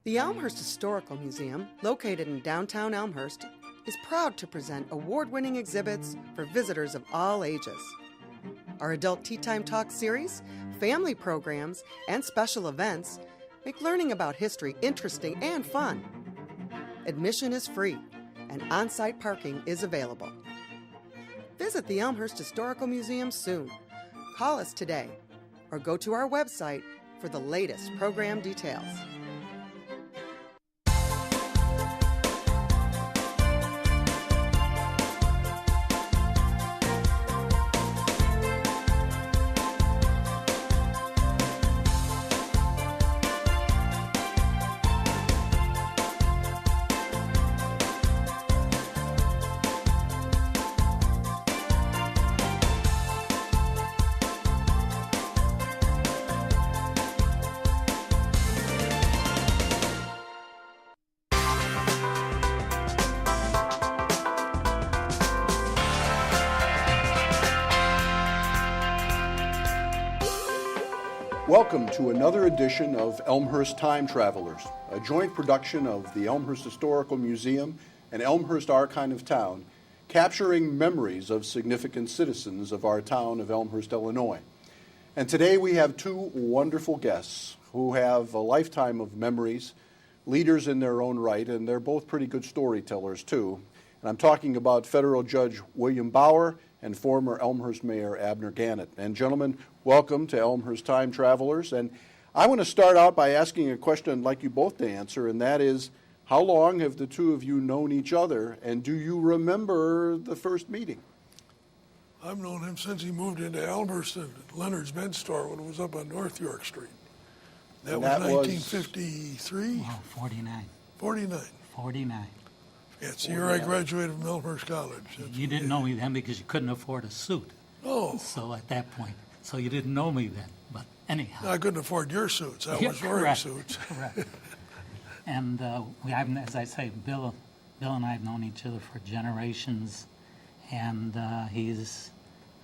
The Elmhurst Historical Museum, located in downtown Elmhurst, is proud to present award-winning exhibits for visitors of all ages. Our Adult Tea Time Talk series, family programs, and special events make learning about history interesting and fun. Admission is free, and on-site parking is available. Visit the Elmhurst Historical Museum soon. Call us today, or go to our website for the latest program details. Welcome to another edition of Elmhurst Time Travelers, a joint production of the Elmhurst Historical Museum and Elmhurst Archive of Town, capturing memories of significant citizens of our town of Elmhurst, Illinois. And today we have two wonderful guests who have a lifetime of memories, leaders in their own right, and they're both pretty good storytellers too. And I'm talking about Federal Judge William Bauer and former Elmhurst Mayor Abner Gannett. And gentlemen, welcome to Elmhurst Time Travelers. And I want to start out by asking a question I'd like you both to answer, and that is, how long have the two of you known each other, and do you remember the first meeting? I've known him since he moved into Elmhurst at Leonard's Men's Store when it was up on North York Street. That was 1953? Well, 49. 49. 49. Yeah, it's the year I graduated from Elmhurst College. You didn't know me then because you couldn't afford a suit. Oh. So at that point. So you didn't know me then. But anyhow. I couldn't afford your suits. I was wearing correct, suits. Correct. And as I say, Bill and I have known each other for generations. And he's,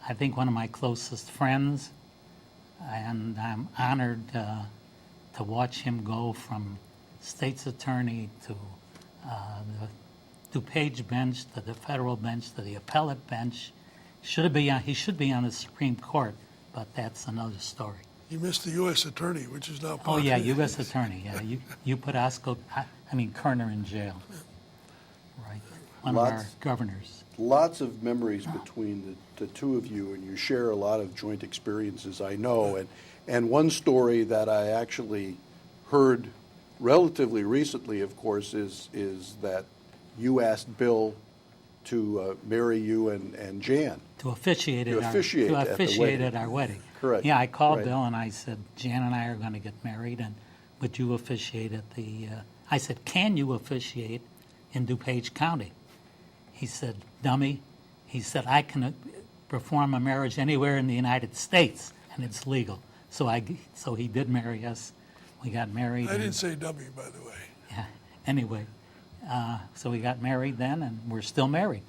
I think, one of my closest friends. And I'm honored to watch him go from state's attorney to the DuPage bench, to the federal bench, to the appellate bench. He should be on the Supreme Court, but that's another story. You missed the U.S. attorney, which is now Oh yeah, U.S. attorney. Yeah, you put Kerner in jail. Right, one of our governors. Lots of memories between the two of you, and you share a lot of joint experiences, I know. And one story that I actually heard relatively recently, of course, is that you asked Bill to marry you and Jan. To officiate at our wedding. Correct. Yeah, I called Right. Bill and I said, Jan and I are going to get married, and would you officiate at the, I said, can you officiate in DuPage County? He said, dummy. He said, I can perform a marriage anywhere in the United States, and it's legal. So he did marry us. We got married. I didn't say dummy, by the way. Yeah. Anyway, so we got married then, and we're still married.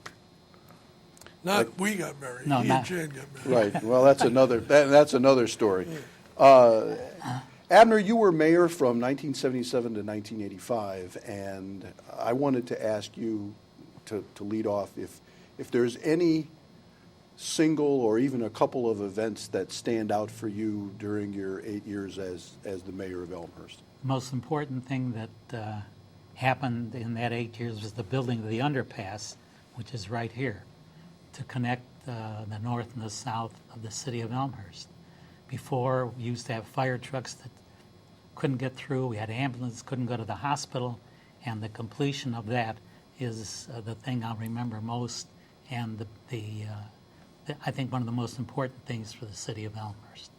We got married. No, he and Jan got married. Right. Well, that's another story. Abner, you were mayor from 1977 to 1985, and I wanted to ask you to lead off if there's any single or even a couple of events that stand out for you during your 8 years as the mayor of Elmhurst. The most important thing that happened in that 8 years was the building of the underpass, which is right here, to connect the north and the south of the city of Elmhurst. Before, we used to have fire trucks that couldn't get through. We had ambulances couldn't go to the hospital, and the completion of that is the thing I'll remember most, and I think one of the most important things for the city of Elmhurst.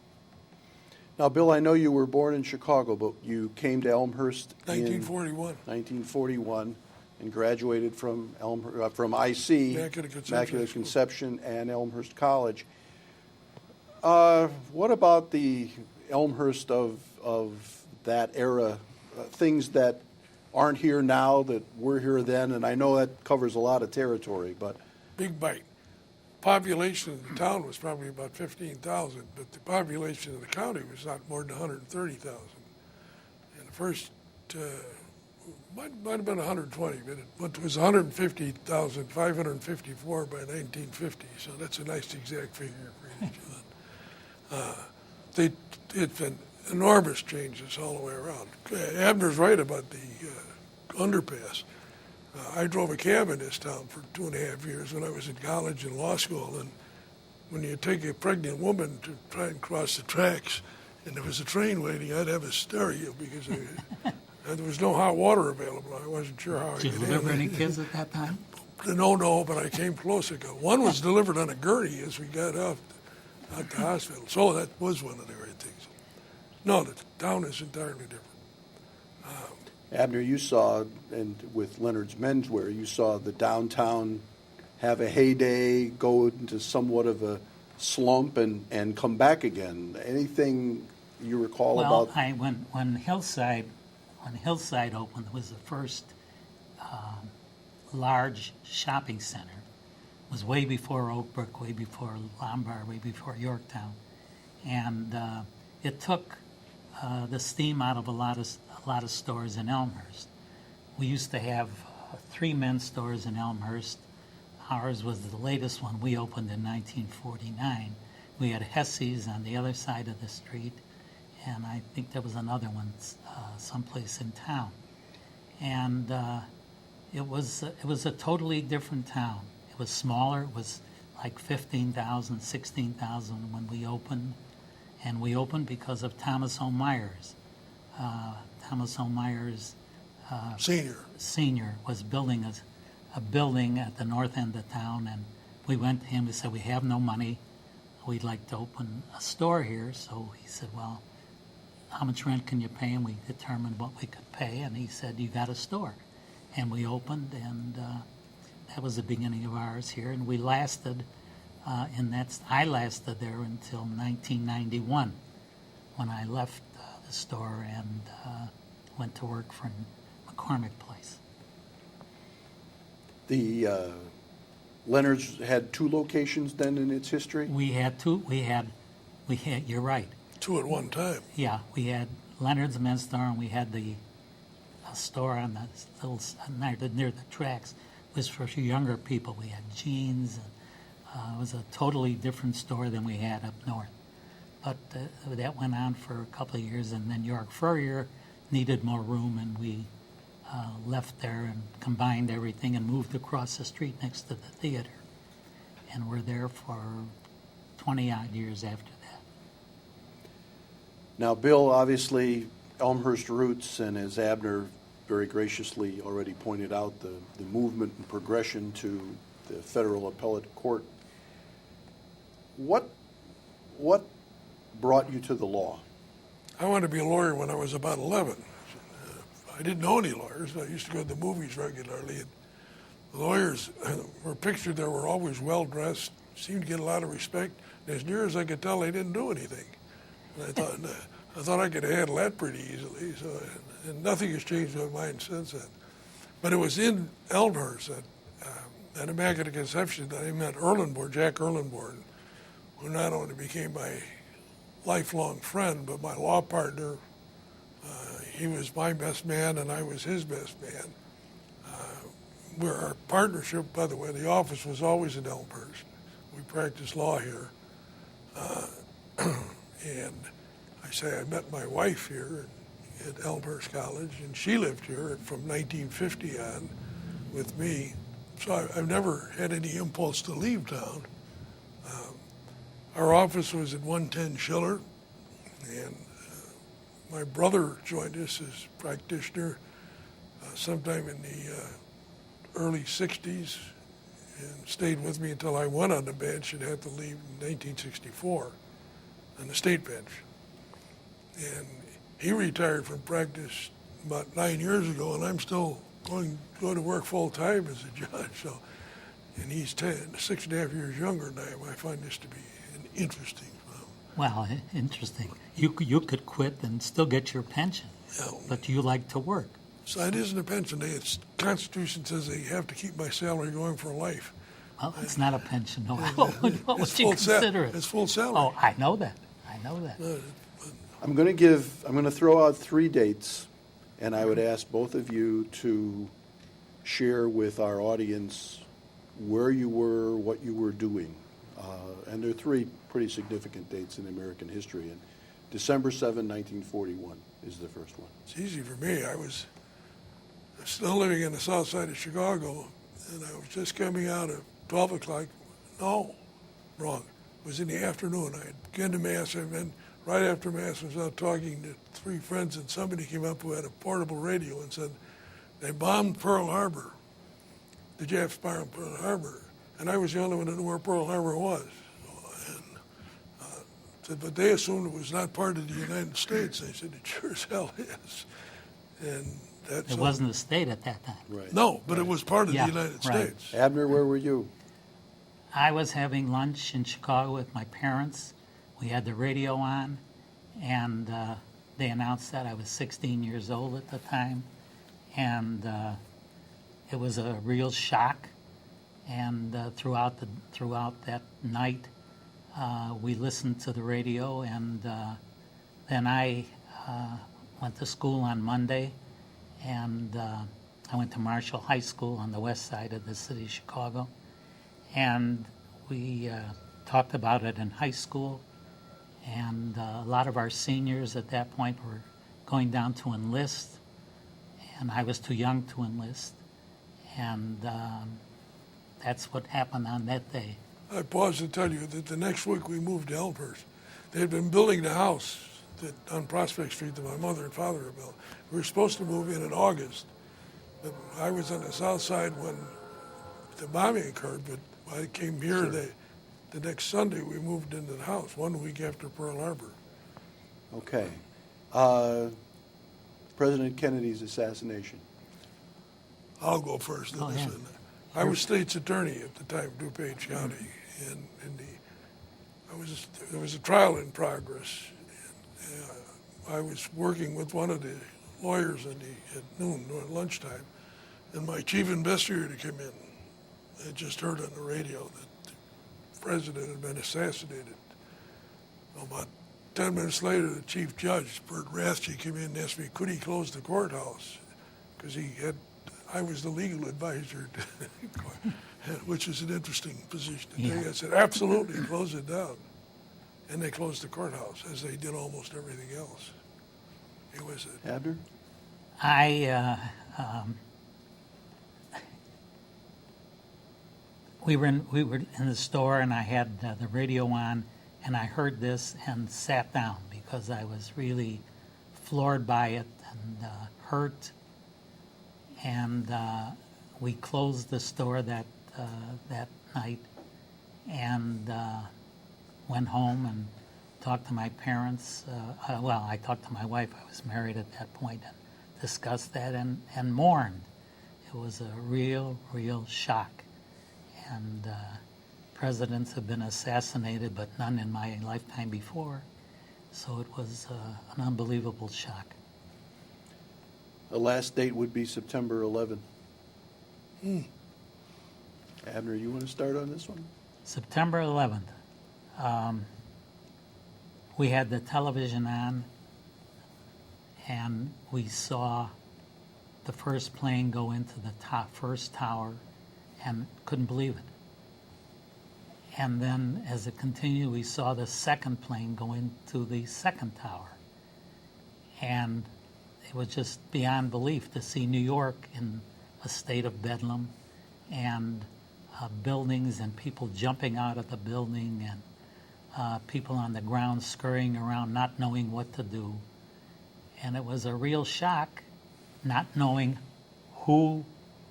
Now, Bill, I know you were born in Chicago, but you came to Elmhurst 1941. in 1941 and graduated from IC, Immaculate Conception, and Elmhurst College. What about the Elmhurst of that era, things that aren't here now that were here then? And I know that covers a lot of territory, but... Big bite. Population of the town was probably about 15,000, but the population of the county was not more than 130,000. And the first might have been 120, but it was 150,554 by 1950. So that's a nice exact figure for you to do that. It's been enormous changes all the way around. Abner's right about the underpass. I drove a cab in this town for 2.5 years when I was in college and law school, and when you take a pregnant woman to try and cross the tracks, and there was a train waiting, I'd have hysteria because there was no hot water available. I wasn't sure how I could Did you deliver any kids at that time? No, but I came close ago. One was delivered on a gurney as we got out the hospital. So that was one of the great things. No, the town is entirely different. Abner, you saw, and with Leonard's Menswear, you saw the downtown have a heyday, go into somewhat of a slump, and come back again. Anything you recall about? Well, when Hillside opened, it was the first large shopping center. It was way before Oak Brook, way before Lombard, way before Yorktown, and it took the steam out of a lot of stores in Elmhurst. We used to have 3 men's stores in Elmhurst. Ours was the latest one. We opened in 1949. We had Hesse's on the other side of the street, and I think there was another one someplace in town. And it was a totally different town. It was smaller. It was like 15,000, 16,000 when we opened, and we opened because of Thomas O. Myers. Thomas O. Myers Senior was building a building at the north end of town, and we went to him and said, we have no money. We'd like to open a store here. So he said, well, how much rent can you pay? And we determined what we could pay, and he said, you got a store. And we opened, and that was the beginning of ours here, and we lasted I lasted there until 1991 when I left the store and went to work for McCormick Place. The Leonard's had 2 locations then in its history? We had 2. We had. You're right. 2 at one time. Yeah, we had Leonard's Men's Store, and we had the store on the little near the tracks. It was for younger people. We had jeans, and it was a totally different store than we had up north. But that went on for a couple of years, and then York Furrier needed more room, and we left there and combined everything and moved across the street next to the theater. And we're there for 20-odd years after that. Now, Bill, obviously, Elmhurst roots, and as Abner very graciously already pointed out, the movement and progression to the federal appellate court. What brought you to the law? I wanted to be a lawyer when I was about 11. I didn't know any lawyers. I used to go to the movies regularly. And the lawyers were pictured there were always well-dressed, seemed to get a lot of respect. And as near as I could tell, they didn't do anything. And I thought I could handle that pretty easily. So, and nothing has changed my mind since then. But it was in Elmhurst at Immaculate Conception that I met Jack Erlenborn, who not only became my lifelong friend, but my law partner. He was my best man, and I was his best man. Our partnership, by the way, the office was always in Elmhurst. We practiced law here. And I met my wife here at Elmhurst College, and she lived here from 1950 on with me. So I've never had any impulse to leave town. Our office was at 110 Schiller, and my brother joined us as practitioner sometime in the early 60s and stayed with me until I went on the bench and had to leave in 1964 on the state bench. And he retired from practice about 9 years ago, and I'm still going to work full-time as a judge. So, and he's 6.5 years younger than I am. I find this to be interesting. Well, interesting. You could quit and still get your pension, but you like to work. So it isn't a pension. The Constitution says they have to keep my salary going for life. Well, it's not a pension. No. What would you consider it? It's full salary. Oh, I know that. I'm going to throw out 3 dates And I would ask both of you to share with our audience where you were, what you were doing. And there are three pretty significant dates in American history. And December 7, 1941 is the first one. It's easy for me. I was still living in the south side of Chicago, and I was just coming out at 12 o'clock. No, wrong. It was in the afternoon. I had gone to Mass, and then right after Mass, I was out talking to three friends, and somebody came up who had a portable radio and said, they bombed Pearl Harbor. The Japs bombed Pearl Harbor. And I was the only one that knew where Pearl Harbor was. And said, but they assumed it was not part of the United States. I said, it sure as hell is. And that's It wasn't a state at that time. Right. No, but it was part of Yeah, the United right. States. Abner, where were you? I was having lunch in Chicago with my parents. We had the radio on, and they announced that I was 16 years old at the time. And it was a real shock. And throughout that night, we listened to the radio, and then I went to school on Monday, and I went to Marshall High School on the west side of the city of Chicago, and we talked about it in high school, and a lot of our seniors at that point were going down to enlist, and I was too young to enlist, and that's what happened on that day. I pause to tell you that the next week we moved to Elmhurst. They had been building the house on Prospect Street that my mother and father had built. We were supposed to move in August, but I was on the south side when the bombing occurred, but I came here the next Sunday. We moved into the house 1 week after Pearl Harbor. Okay. President Kennedy's assassination. I'll go first. Go ahead. I was state's attorney at the time of DuPage County, and there was a trial in progress. And, I was working with one of the lawyers at noon, at lunchtime, and my chief investigator came in. I just heard on the radio that the president had been assassinated. About 10 minutes later, the chief judge, Bert Rathje, came in and asked me, could he close the courthouse? Because I was the legal advisor, which is an interesting position to take. I said, absolutely, close it down. And they closed the courthouse, as they did almost everything else. It was Abner? We were in the store, and I had the radio on, and I heard this and sat down because I was really floored by it and hurt. And we closed the store that night, and went home and talked to my parents. I talked to my wife. I was married at that point, and discussed that and mourned. It was a real shock. And presidents have been assassinated, but none in my lifetime before. So it was an unbelievable shock. The last date would be September 11. Abner, you want to start on this one? September 11th. We had the television on, and we saw the first plane go into the first tower, and couldn't believe it. And then as it continued, we saw the second plane go into the second tower. And it was just beyond belief to see New York in a state of bedlam, and buildings and people jumping out of the building, and people on the ground scurrying around not knowing what to do. And it was a real shock, not knowing who,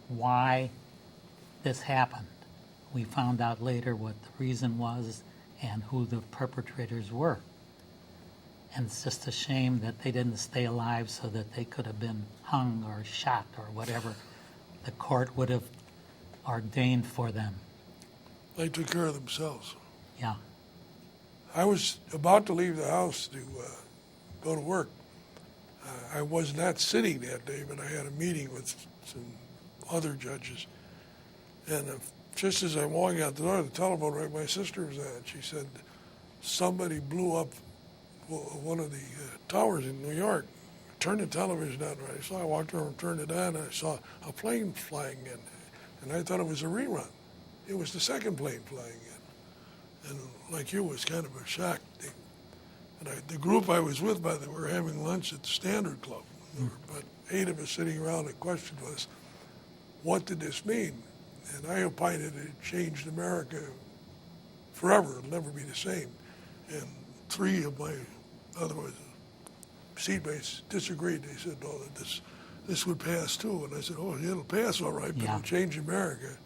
why this happened. We found out later what the reason was and who the perpetrators were. And it's just a shame that they didn't stay alive so that they could have been hung or shot or whatever the court would have ordained for them. They took care of themselves. Yeah. I was about to leave the house to go to work. I was not sitting that day, but I had a meeting with some other judges. And just as I'm walking out the door, the telephone rang. My sister was on. She said, somebody blew up one of the towers in New York, turn the television on. So I walked over and turned it on, and I saw a plane flying in. And I thought it was a rerun. It was the second plane flying in. And like you, it was kind of a shock. And the group I was with, by the way, were having lunch at the Standard Club. There were about 8 of us sitting around. The question was, what did this mean? And I opined that it changed America forever. It'll never be the same. And 3 of my otherwise seatmates disagreed. They said, "Oh, this would pass too." And I said, "Oh, yeah, it'll pass all right, but Yeah. it'll change America."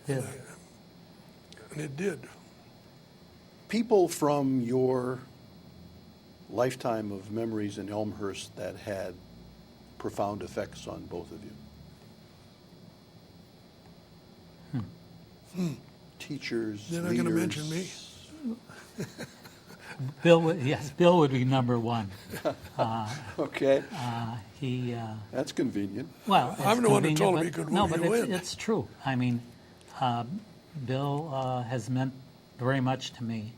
Yeah. And it did. People from your lifetime of memories in Elmhurst that had profound effects on both of you? Teachers, You're not leaders. going to mention me? Bill would be number one. Okay, He, that's convenient. well, it's I'm the one that convenient, told him but- he could no, move but you it's, in. it's true. I mean, Bill has meant very much to me.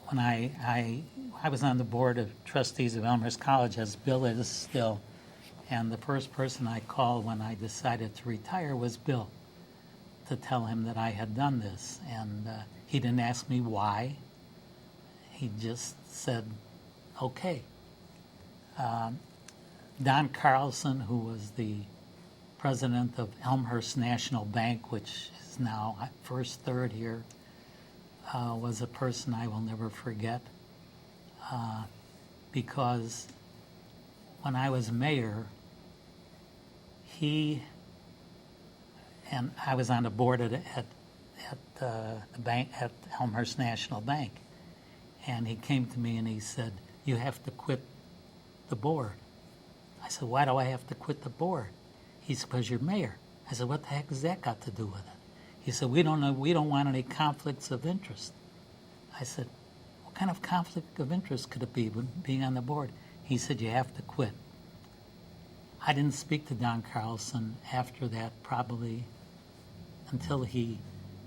When I was on the board of trustees of Elmhurst College, as Bill is still, and the first person I called when I decided to retire was Bill, to tell him that I had done this. And he didn't ask me why. He just said, okay. Don Carlson, who was the president of Elmhurst National Bank, which is now First Third here, was a person I will never forget, because when I was mayor, he and I was on the board at the bank at Elmhurst National Bank, and he came to me and he said, "You have to quit the board." I said, "Why do I have to quit the board?" He said, "Because you're mayor." I said, "What the heck has that got to do with it?" He said, we don't want any conflicts of interest." I said, "What kind of conflict of interest could it be with being on the board?" He said, "You have to quit." I didn't speak to Don Carlson after that, probably until he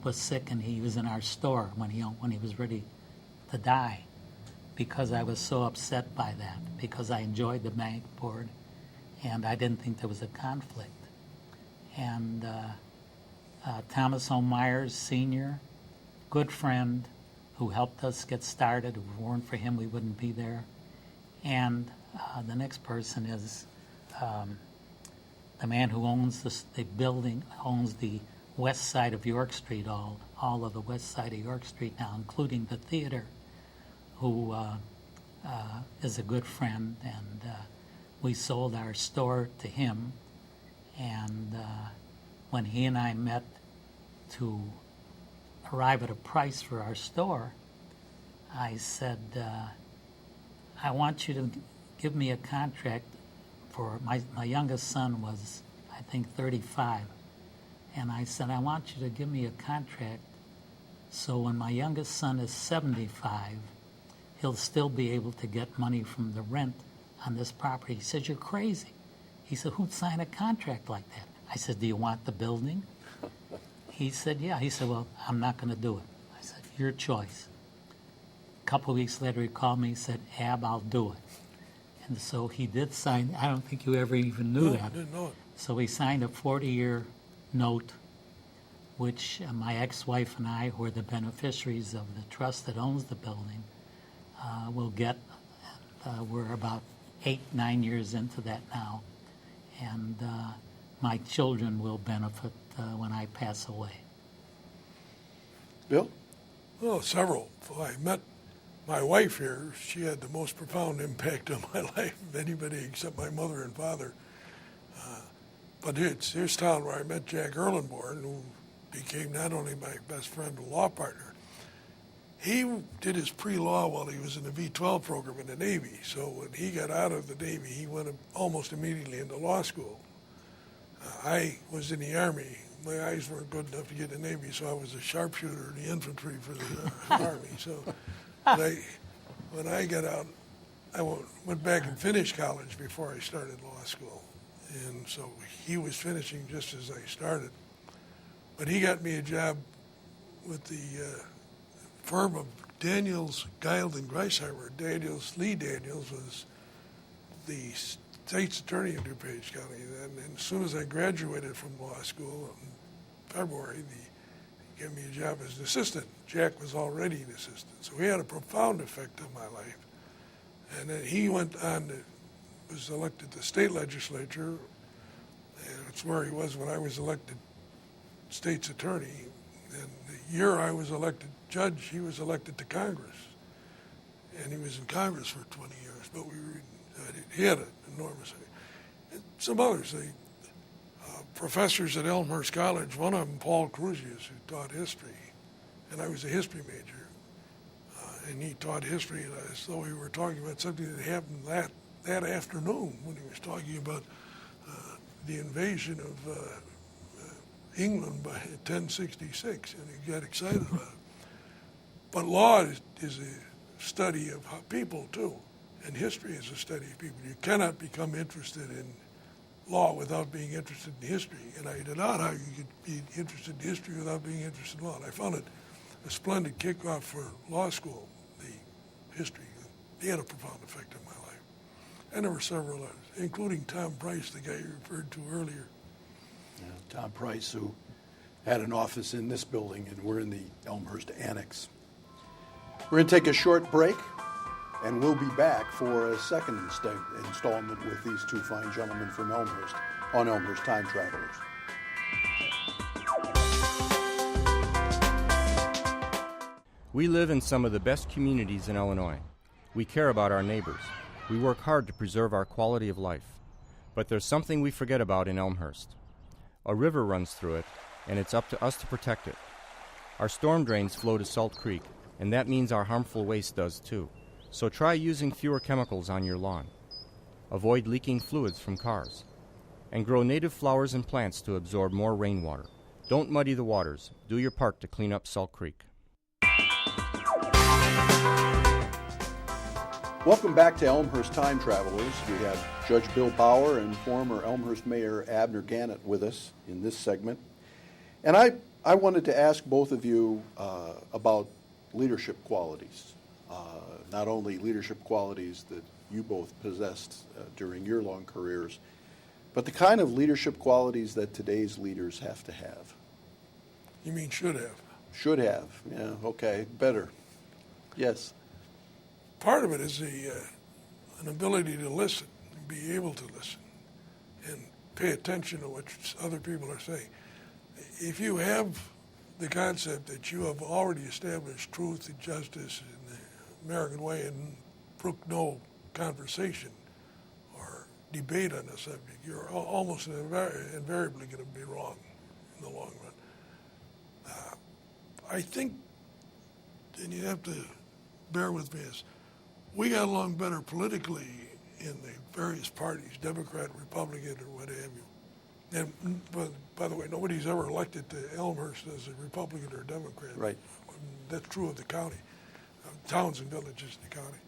was sick and he was in our store when he was ready to die, because I was so upset by that, because I enjoyed the bank board and I didn't think there was a conflict. And Thomas O. Myers Sr., good friend, who helped us get started. If it weren't for him, we wouldn't be there. And the next person is the man who owns the building, owns the west side of York Street, all of the west side of York Street now, including the theater, who is a good friend. And we sold our store to him. And when he and I met to arrive at a price for our store, I said, "I want you to give me a contract for my youngest son was, I think, 35. And I said, "I want you to give me a contract so when my youngest son is 75, he'll still be able to get money from the rent on this property." He said, "You're crazy." He said, "Who'd sign a contract like that?" I said, "Do you want the building?" He said, "Yeah." He said, "Well, I'm not going to do it." I said, "Your choice." A couple of weeks later, he called me and said, "Ab, I'll do it." And so he did sign. I don't think you ever even knew No, that. I didn't know it. So he signed a 40-year note, which my ex-wife and I, who are the beneficiaries of the trust that owns the building, will get. We're about 8-9 years into that now. And my children will benefit when I pass away. Bill? Well, several. I met my wife here. She had the most profound impact on my life of anybody except my mother and father. But it's this town where I met Jack Erlenborn, who became not only my best friend and law partner. He did his pre-law while he was in the V-12 program in the Navy. So when he got out of the Navy, he went almost immediately into law school. I was in the Army. My eyes weren't good enough to get in the Navy, so I was a sharpshooter in the infantry for the Army. So when I got out, I went back and finished college before I started law school. And so he was finishing just as I started. But he got me a job with the firm of Daniels, Guild, and Greisheimer. Lee Daniels was the state's attorney in DuPage County then. And as soon as I graduated from law school in February, he gave me a job as an assistant. Jack was already an assistant. So he had a profound effect on my life. And then he went on to, was elected to the state legislature. And it's where he was when I was elected state's attorney. And the year I was elected judge, he was elected to Congress. And he was in Congress for 20 years. But he had an enormous, and some others, professors at Elmhurst College, one of them, Paul Cruzius, who taught history, and I was a history major, and he taught history as though we were talking about something that happened that afternoon when he was talking about the invasion of England by 1066, and he got excited about it. But law is a study of people, too, and history is a study of people. You cannot become interested in law without being interested in history, and I did not how you could be interested in history without being interested in law. And I found it a splendid kickoff for law school, the history. He had a profound effect on my life. And there were several others, including Tom Price, the guy you referred to earlier. Yeah, Tom Price, who had an office in this building, and we're in the Elmhurst Annex. We're going to take a short break, and we'll be back for a second installment with these two fine gentlemen from Elmhurst on Elmhurst Time Travelers. We live in some of the best communities in Illinois. We care about our neighbors. We work hard to preserve our quality of life. But there's something we forget about in Elmhurst. A river runs through it, and it's up to us to protect it. Our storm drains flow to Salt Creek, and that means our harmful waste does too. So try using fewer chemicals on your lawn. Avoid leaking fluids from cars. And grow native flowers and plants to absorb more rainwater. Don't muddy the waters. Do your part to clean up Salt Creek. Welcome back to Elmhurst Time Travelers. We have Judge Bill Bauer and former Elmhurst Mayor Abner Gannett with us in this segment. And I wanted to ask both of you about leadership qualities. Not only leadership qualities that you both possessed during your long careers, but the kind of leadership qualities that today's leaders have to have. You mean should have? Should have, yeah, okay, better. Yes. Part of it is an ability to listen, and be able to listen, and pay attention to what other people are saying. If you have the concept that you have already established truth and justice in the American way and brook no conversation or debate on the subject, you're almost invariably going to be wrong in the long run. I think, and you have to bear with me, is we got along better politically in the various parties, Democrat, Republican, or what have you. And by the way, nobody's ever elected to Elmhurst as a Republican or Democrat. Right. That's true of the county, towns and villages in the county.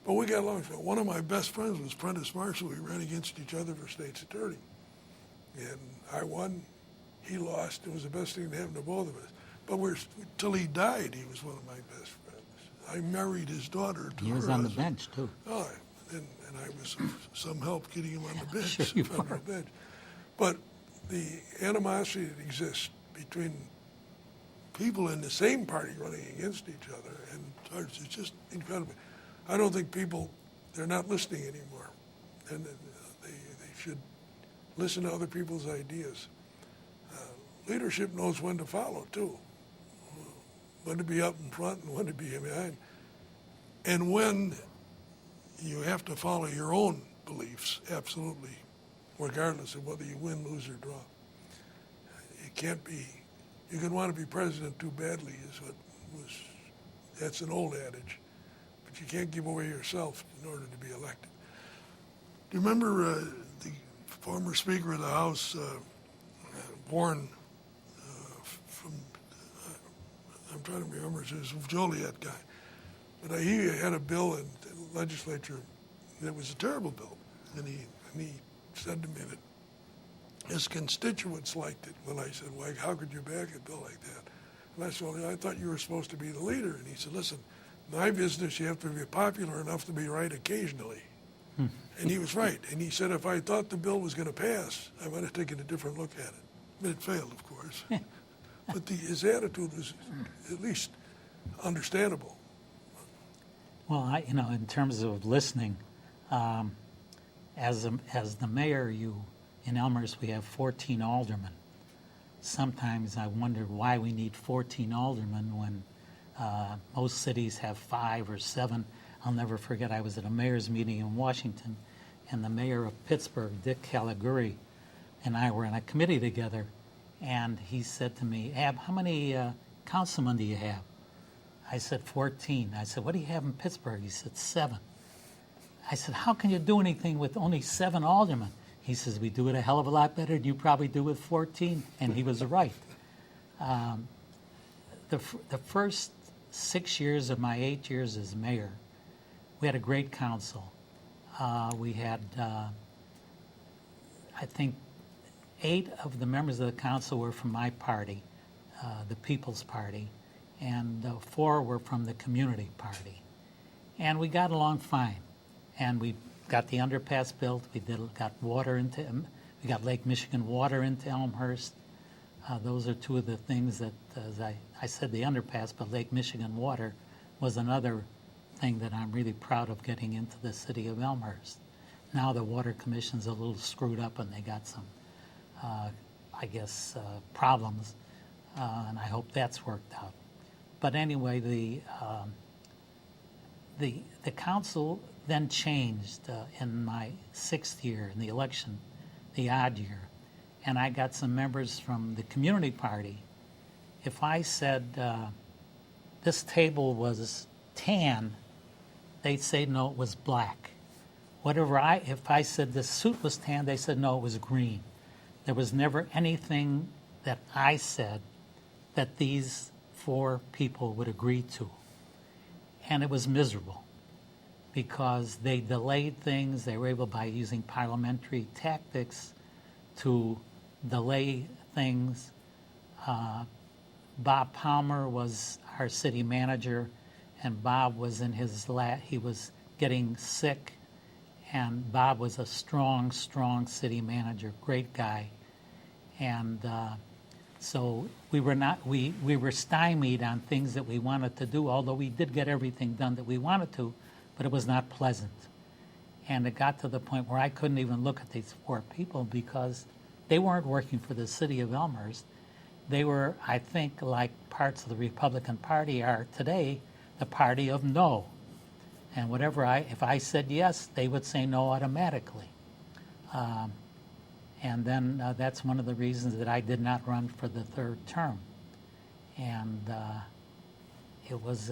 But we got along. One of my best friends was Prentice Marshall. We ran against each other for state's attorney. And I won, he lost. It was the best thing that happened to both of us. But till he died, he was one of my best friends. I married his daughter to He was her on the husband. bench, too. Oh, and I was some help getting him on the bench. Sure you on the were. bench. But the animosity that exists between people in the same party running against each other, and it's just incredible. I don't think they're not listening anymore. And they should listen to other people's ideas. Leadership knows when to follow, too. When to be up in front and when to be behind. And when you have to follow your own beliefs, absolutely, regardless of whether you win, lose, or draw. It can't be, you can want to be president too badly that's an old adage, but you can't give away yourself in order to be elected. Do you remember the former Speaker of the House, Warren, I'm trying to remember, it was a Joliet guy, but he had a bill in the legislature that was a terrible bill, and he said to me that his constituents liked it. When I said, well, how could you back a bill like that? And I said, well, I thought you were supposed to be the leader. And he said, listen, in my business, you have to be popular enough to be right occasionally. And he was right. And he said if I thought the bill was going to pass, I might have taken a different look at it. But it failed, of course. But his attitude was at least understandable. Well, in terms of listening, as the mayor, in Elmhurst we have 14 aldermen. Sometimes I wonder why we need 14 aldermen when most cities have 5 or 7. I'll never forget, I was at a mayor's meeting in Washington, and the mayor of Pittsburgh, Dick Caliguri, and I were in a committee together, and he said to me, Ab, how many councilmen do you have? I said, 14. I said, what do you have in Pittsburgh? He said, 7. I said, how can you do anything with only 7 aldermen? He says, we do it a hell of a lot better than you probably do with 14. And he was right. The first 6 years of my 8 years as mayor, we had a great council. We had, I think, 8 of the members of the council were from my party, the People's Party, and 4 were from the Community Party. And we got along fine. And we got the underpass built. We got Lake Michigan water into Elmhurst. Those are 2 of the things that, as I said the underpass, but Lake Michigan water was another thing that I'm really proud of getting into the city of Elmhurst. Now the Water Commission's a little screwed up and they got some, problems, and I hope that's worked out. But anyway, the council then changed in my 6th year in the election, the odd year, and I got some members from the Community Party. If I said this table was tan, they'd say no, it was black. If I said this suit was tan, they said no, it was green. There was never anything that I said that these 4 people would agree to. And it was miserable because they delayed things. They were able, by using parliamentary tactics, to delay things. Bob Palmer was our city manager, and Bob was in he was getting sick, and Bob was a strong city manager, great guy. And so we were stymied on things that we wanted to do, although we did get everything done that we wanted to, but it was not pleasant. And it got to the point where I couldn't even look at these 4 people because they weren't working for the city of Elmhurst. They were, I think, like parts of the Republican Party are today, the party of no. And if I said yes, they would say no automatically. And then that's one of the reasons that I did not run for the 3rd term. And it was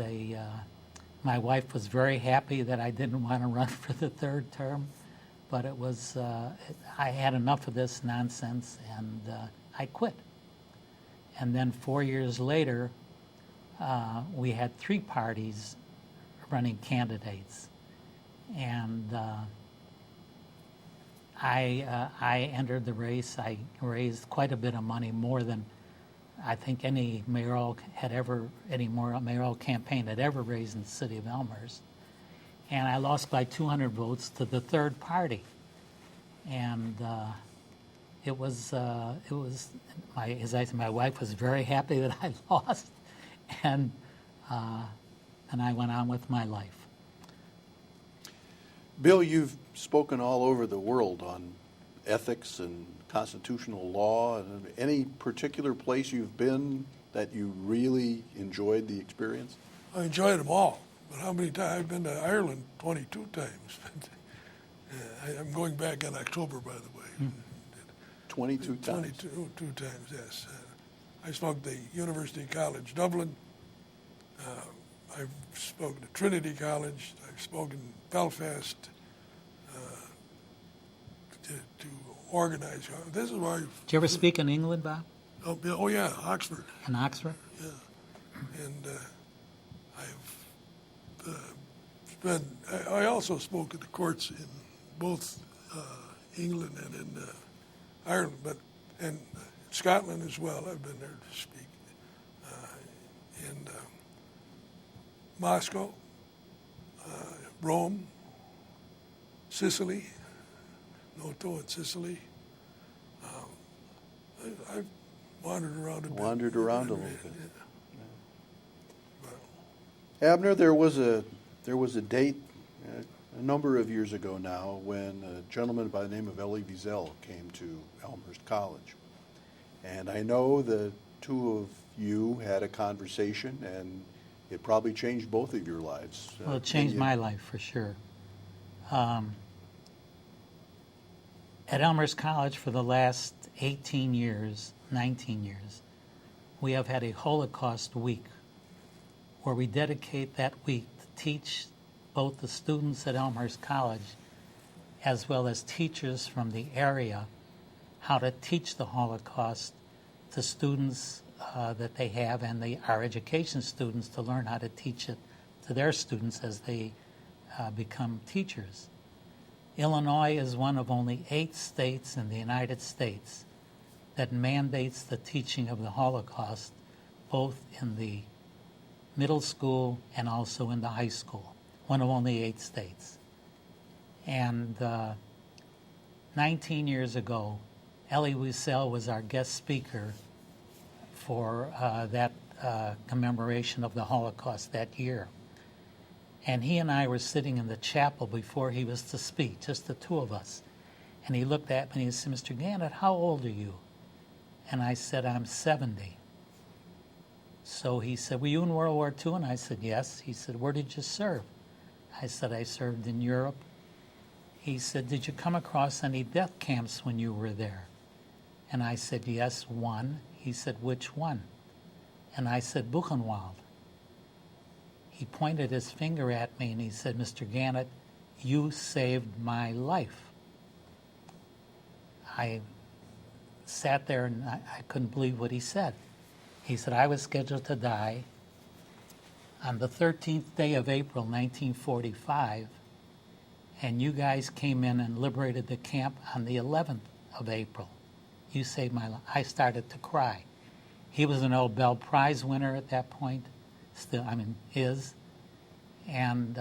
my wife was very happy that I didn't want to run for the 3rd term, but it was, I had enough of this nonsense and I quit. And then 4 years later, we had 3 parties running candidates. And I entered the race. I raised quite a bit of money, more than I think any mayoral campaign had ever raised in the city of Elmhurst. And I lost by 200 votes to the 3rd party. And it was as I said, my wife was very happy that I lost, and I went on with my life. Bill, you've spoken all over the world on ethics and constitutional law. And any particular place you've been that you really enjoyed the experience? I enjoyed them all, but how many times? I've been to Ireland 22 times. I'm going back in October, by the way. 22 times? 22 times, yes. I spoke to University College Dublin. I've spoken to Trinity College. I've spoken Belfast to organize. This is why. Did you ever speak in England, Bob? Oh yeah, Oxford. In Oxford? Yeah. And I also spoke at the courts in both England and in Ireland, and Scotland as well. I've been there to speak. And Moscow, Rome, Sicily, Noto in Sicily. I've wandered around a bit. Wandered around a little bit. Well, Abner, there was a date a number of years ago now when a gentleman by the name of Elie Wiesel came to Elmhurst College. And I know the two of you had a conversation, and it probably changed both of your lives. Well, it changed my life for sure. At Elmhurst College for the last 18 years, 19 years, we have had a Holocaust week where we dedicate that week to teach both the students at Elmhurst College as well as teachers from the area how to teach the Holocaust to students that they have and our education students to learn how to teach it to their students as they become teachers. Illinois is one of only 8 states in the United States that mandates the teaching of the Holocaust both in the middle school and also in the high school, one of only 8 states. And 19 years ago, Elie Wiesel was our guest speaker for that commemoration of the Holocaust that year. And he and I were sitting in the chapel before he was to speak, just the two of us. And he looked at me and he said, "Mr. Gannett, how old are you?" And I said, "I'm 70. So he said, "Were you in World War II?" And I said, "Yes." He said, "Where did you serve?" I said, "I served in Europe." He said, "Did you come across any death camps when you were there?" And I said, "Yes, one." He said, "Which one?" And I said, "Buchenwald." He pointed his finger at me and he said, "Mr. Gannett, you saved my life." I sat there and I couldn't believe what he said. He said, "I was scheduled to die on the 13th day of April, 1945, and you guys came in and liberated the camp on the 11th of April. You saved my life." I started to cry. He was a Nobel Prize winner at that point, and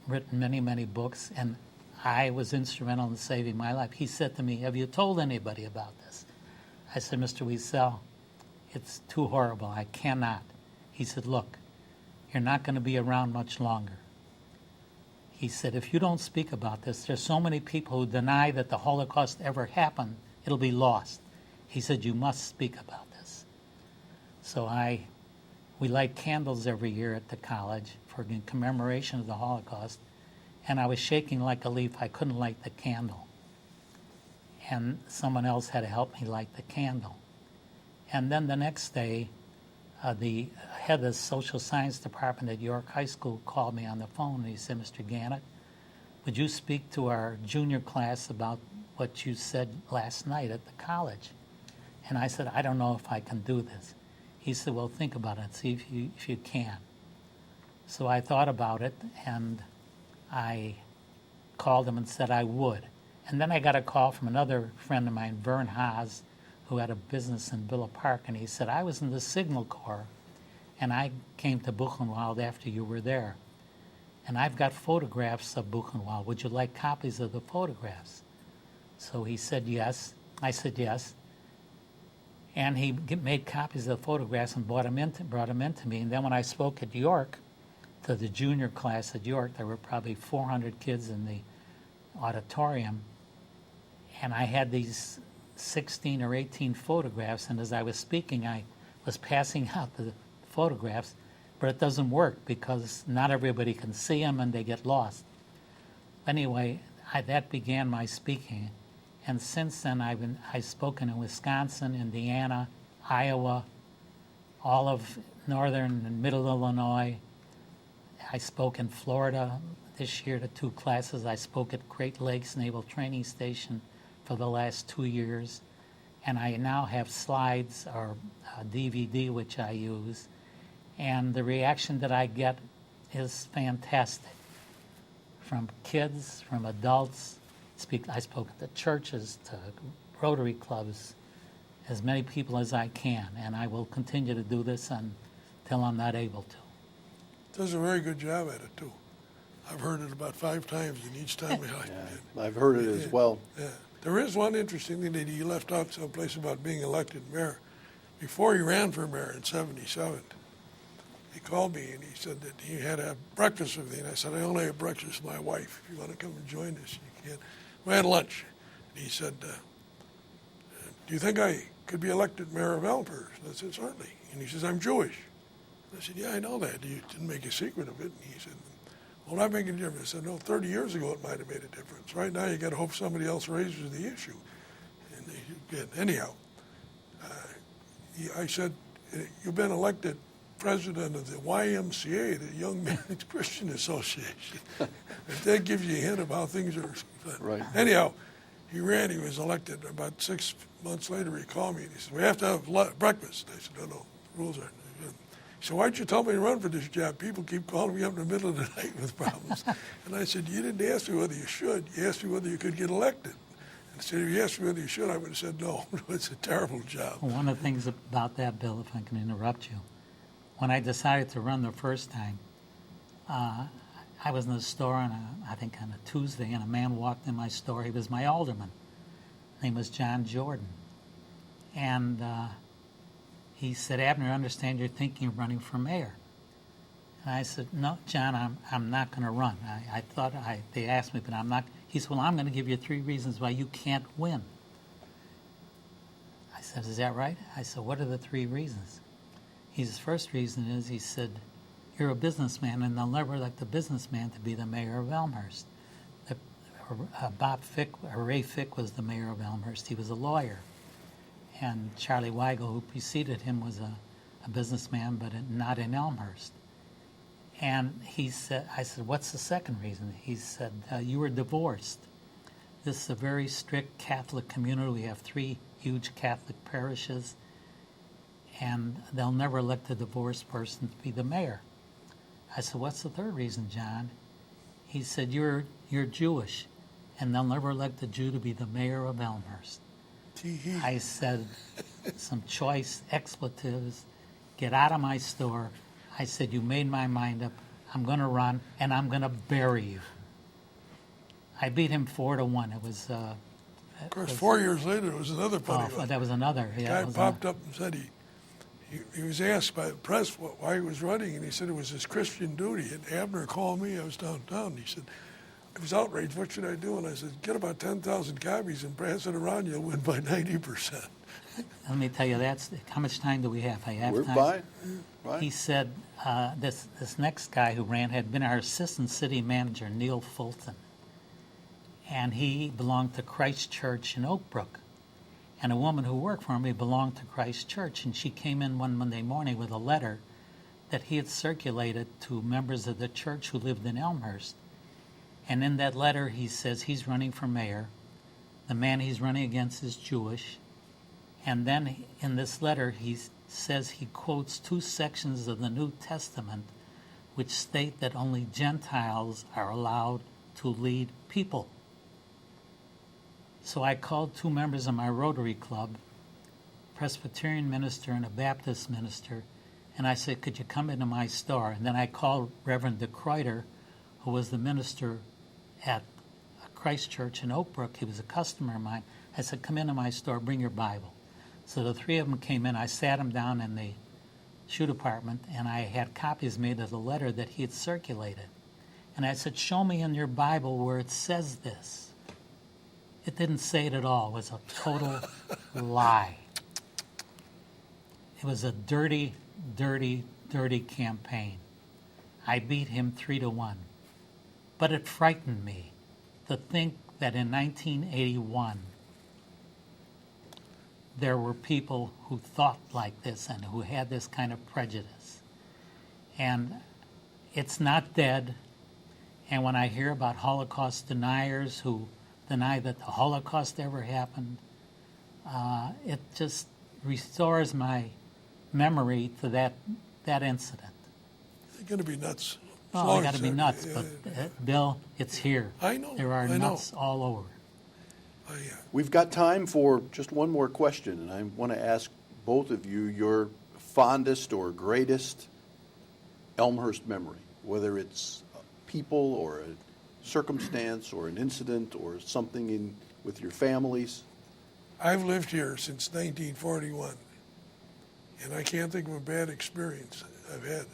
written many, many books, and I was instrumental in saving my life. He said to me, "Have you told anybody about this?" I said, "Mr. Wiesel, it's too horrible. I cannot." He said, "Look, you're not going to be around much longer." He said, "If you don't speak about this, there's so many people who deny that the Holocaust ever happened, it'll be lost." He said, "You must speak about this." So we light candles every year at the college for commemoration of the Holocaust, and I was shaking like a leaf. I couldn't light the candle. And someone else had to help me light the candle. And then the next day, the head of the social science department at York High School called me on the phone, and he said, "Mr. Gannett, would you speak to our junior class about what you said last night at the college?" And I said, "I don't know if I can do this." He said, "Well, think about it, see if you can." So I thought about it, and I called him and said I would. And then I got a call from another friend of mine, Vern Haas, who had a business in Villa Park, and he said, "I was in the Signal Corps, and I came to Buchenwald after you were there. And I've got photographs of Buchenwald. Would you like copies of the photographs?" So he said yes. I said yes. And he made copies of the photographs and brought them into me. And then when I spoke at York, to the junior class at York, there were probably 400 kids in the auditorium. And I had these 16 or 18 photographs. And as I was speaking, I was passing out the photographs. But it doesn't work because not everybody can see them and they get lost. Anyway, that began my speaking. And since then, I've spoken in Wisconsin, Indiana, Iowa, all of northern and middle Illinois. I spoke in Florida this year to 2 classes. I spoke at Great Lakes Naval Training Station for the last 2 years. And I now have slides or a DVD which I use. And the reaction that I get is fantastic. From kids, from adults. I spoke at the churches, to Rotary clubs, as many people as I can, and I will continue to do this until I'm not able to. Does a very good job at it, too. I've heard it about 5 times, and each time I've heard it as well. Yeah. There is one interesting thing that he left out someplace about being elected mayor. Before he ran for mayor in '77, he called me and he said that he had to have breakfast with me. And I said, I only have breakfast with my wife. If you want to come and join us, you can. We had lunch. And he said, do you think I could be elected mayor of Elmhurst? And I said, certainly. And he says, I'm Jewish. And I said, yeah, I know that. You didn't make a secret of it. And he said, well, not making a difference. I said, no, 30 years ago it might have made a difference. Right now you got to hope somebody else raises the issue. And they did. Anyhow, I said, you've been elected president of the YMCA, the Young Men's Christian Association. If that gives you a hint of how things are. Right. Anyhow, he ran, he was elected. About 6 months later, he called me and he said, we have to have breakfast. I said, no, rules aren't. He said, why'd you tell me to run for this job? People keep calling me up in the middle of the night with problems. And I said, you didn't ask me whether you should. You asked me whether you could get elected. And I said, if you asked me whether you should, I would have said no. It's a terrible job. One of the things about that, Bill, if I can interrupt you, when I decided to run the first time, I was in the store I think on a Tuesday, and a man walked in my store. He was my alderman. His name was John Jordan. And he said, Abner, I understand you're thinking of running for mayor. And I said, no, John, I'm not going to run. I thought they asked me, but I'm not. He said, well, I'm going to give you 3 reasons why you can't win. I said, is that right? I said, what are the 3 reasons? His first reason is, he said, you're a businessman, and they'll never elect a businessman to be the mayor of Elmhurst. Ray Fick was the mayor of Elmhurst. He was a lawyer. And Charlie Weigel, who preceded him, was a businessman, but not in Elmhurst. And he said, I said, what's the second reason? He said, you were divorced. This is a very strict Catholic community. We have 3 huge Catholic parishes, and they'll never elect a divorced person to be the mayor. I said, what's the third reason, John? He said, you're Jewish, and they'll never elect a Jew to be the mayor of Elmhurst. I said some choice expletives, get out of my store. I said, you made my mind up. I'm going to run, and I'm going to bury you. I beat him 4-1. It was... of course, 4 years later, it was another funny one. That was another. Yeah, guy popped up and said he was asked by the press why he was running, and he said it was his Christian duty. And Abner called me. I was downtown. He said, I was outraged. What should I do? And I said, get about 10,000 copies and pass it around. You'll win by 90%. Let me tell you, how much time do we have? I have We're time. Fine. He said this next guy who ran had been our assistant city manager, Neil Fulton. And he belonged to Christ Church in Oak Brook. And a woman who worked for him belonged to Christ Church. And she came in one Monday morning with a letter that he had circulated to members of the church who lived in Elmhurst. And in that letter, he says he's running for mayor. The man he's running against is Jewish. And then in this letter, he says he quotes 2 sections of the New Testament which state that only Gentiles are allowed to lead people. So I called 2 members of my Rotary Club, a Presbyterian minister and a Baptist minister, and I said, could you come into my store? And then I called Reverend DeCreuter, who was the minister at Christ Church in Oak Brook. He was a customer of mine. I said, come into my store, bring your Bible. So the 3 of them came in. I sat them down in the shoe department, and I had copies made of the letter that he had circulated. And I said, show me in your Bible where it says this. It didn't say it at all. It was a total lie. It was a dirty, dirty, dirty campaign. I beat him 3-1. But it frightened me to think that in 1981, there were people who thought like this and who had this kind of prejudice. And it's not dead. And when I hear about Holocaust deniers who deny that the Holocaust ever happened, it just restores my memory to that incident. You're going to be nuts. Oh, I got to be nuts, but Bill, it's here. I know. There are I know. nuts all over. We've got time for just one more question, and I want to ask both of you your fondest or greatest Elmhurst memory, whether it's people or a circumstance or an incident or something with your families? I've lived here since 1941, and I can't think of a bad experience I've had.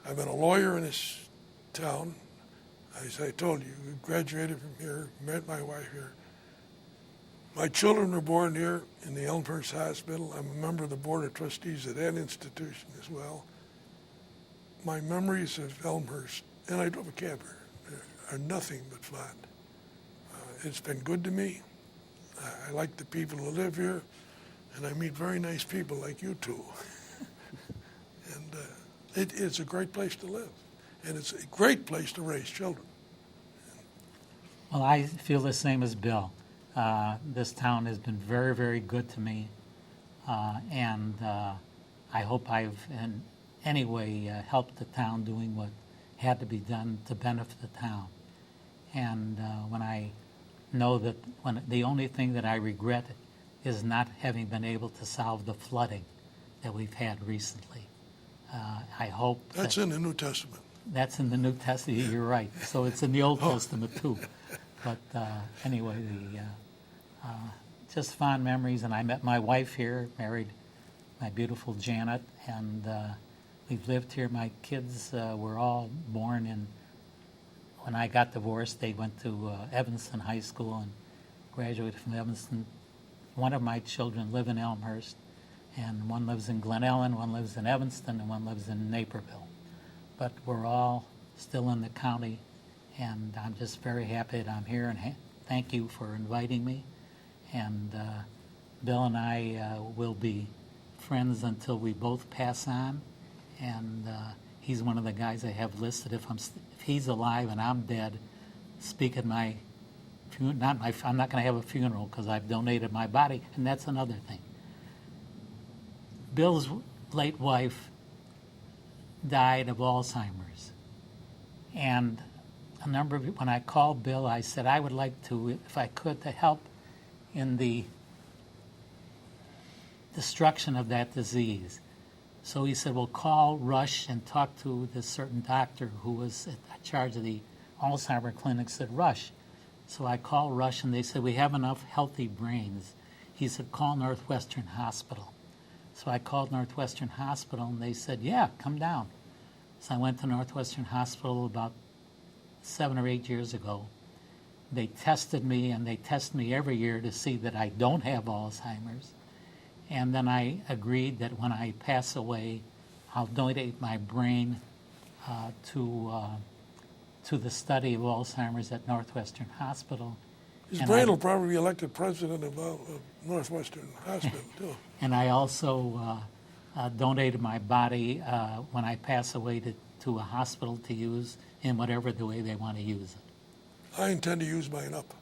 I've been a lawyer in this town. As I told you, graduated from here, met my wife here. My children were born here in the Elmhurst Hospital. I'm a member of the Board of Trustees at that institution as well. My memories of Elmhurst, and I drove a cab here, are nothing but fond. It's been good to me. I like the people who live here, and I meet very nice people like you two. And it's a great place to live, and it's a great place to raise children. Well, I feel the same as Bill. This town has been very, very good to me, and I hope I've in any way helped the town doing what had to be done to benefit the town. And when I know that the only thing that I regret is not having been able to solve the flooding that we've had recently. I hope that's in the New Testament. That's in the New Testament. You're right. So it's in the Old Testament too. But anyway, just fond memories. And I met my wife here, married my beautiful Janet, and we've lived here. My kids were all born in. When I got divorced, they went to Evanston High School and graduated from Evanston. One of my children live in Elmhurst, and one lives in Glen Ellen, one lives in Evanston, and one lives in Naperville. But we're all still in the county, and I'm just very happy that I'm here, and thank you for inviting me. And Bill and I will be friends until we both pass on, and he's one of the guys I have listed. If he's alive and I'm dead, speak at my funeral. I'm not going to have a funeral because I've donated my body, and that's another thing. Bill's late wife died of Alzheimer's, and when I called Bill, I said I would like to, if I could, to help in the destruction of that disease. So he said, well, call Rush and talk to this certain doctor who was in charge of the Alzheimer clinics at Rush. So I called Rush, and they said, we have enough healthy brains. He said, call Northwestern Hospital. So I called Northwestern Hospital, and they said, yeah, come down. So I went to Northwestern Hospital about 7 or 8 years ago. They tested me, and they test me every year to see that I don't have Alzheimer's. And then I agreed that when I pass away, I'll donate my brain to the study of Alzheimer's at Northwestern Hospital. His brain will probably be elected president of Northwestern Hospital, too. And I also donated my body when I pass away to a hospital to use in whatever the way they want to use it. I intend to use mine up.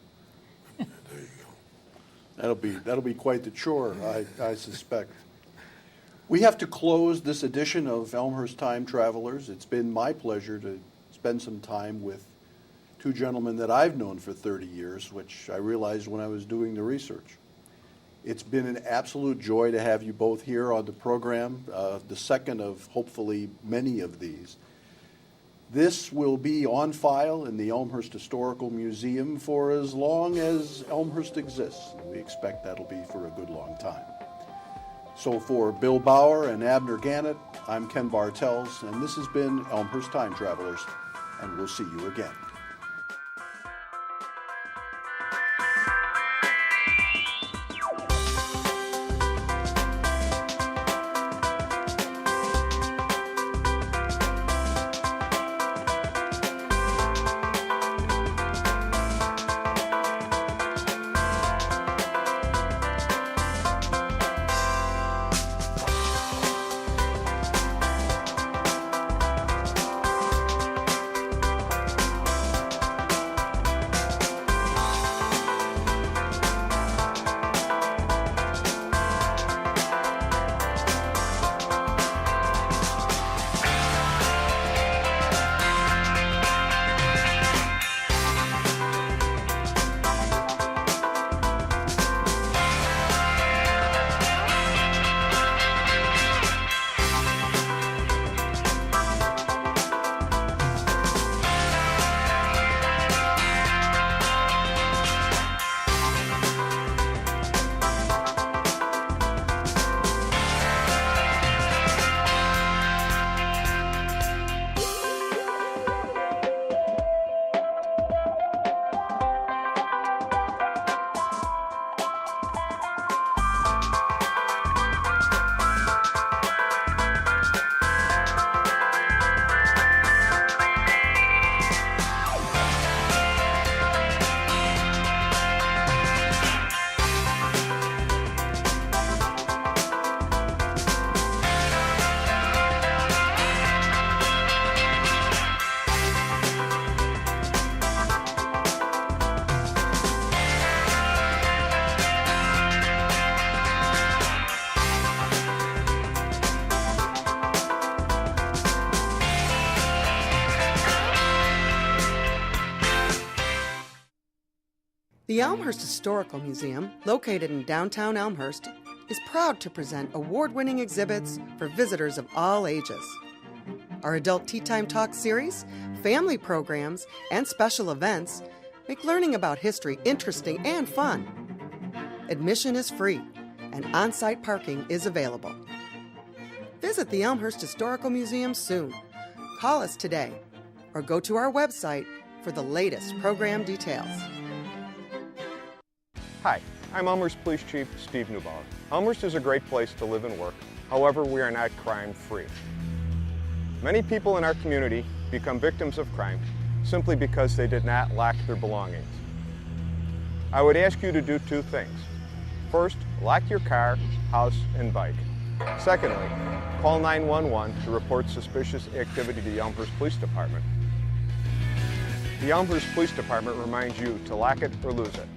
There you go. That'll be quite the chore, I suspect. We have to close this edition of Elmhurst Time Travelers. It's been my pleasure to spend some time with two gentlemen that I've known for 30 years, which I realized when I was doing the research. It's been an absolute joy to have you both here on the program, the second of hopefully many of these. This will be on file in the Elmhurst Historical Museum for as long as Elmhurst exists. We expect that'll be for a good long time. So for Bill Bauer and Abner Gannett, I'm Ken Bartels, and this has been Elmhurst Time Travelers, and we'll see you again. The Elmhurst Historical Museum, located in downtown Elmhurst, is proud to present award-winning exhibits for visitors of all ages. Our adult Tea Time Talk series, family programs, and special events make learning about history interesting and fun. Admission is free, and on-site parking is available. Visit the Elmhurst Historical Museum soon. Call us today, or go to our website for the latest program details. Hi, I'm Elmhurst Police Chief Steve Neubauer. Elmhurst is a great place to live and work. However, we are not crime-free. Many people in our community become victims of crime simply because they did not lock their belongings. I would ask you to do two things. First, lock your car, house, and bike. Secondly, call 911 to report suspicious activity to the Elmhurst Police Department. The Elmhurst Police Department reminds you to lock it or lose it.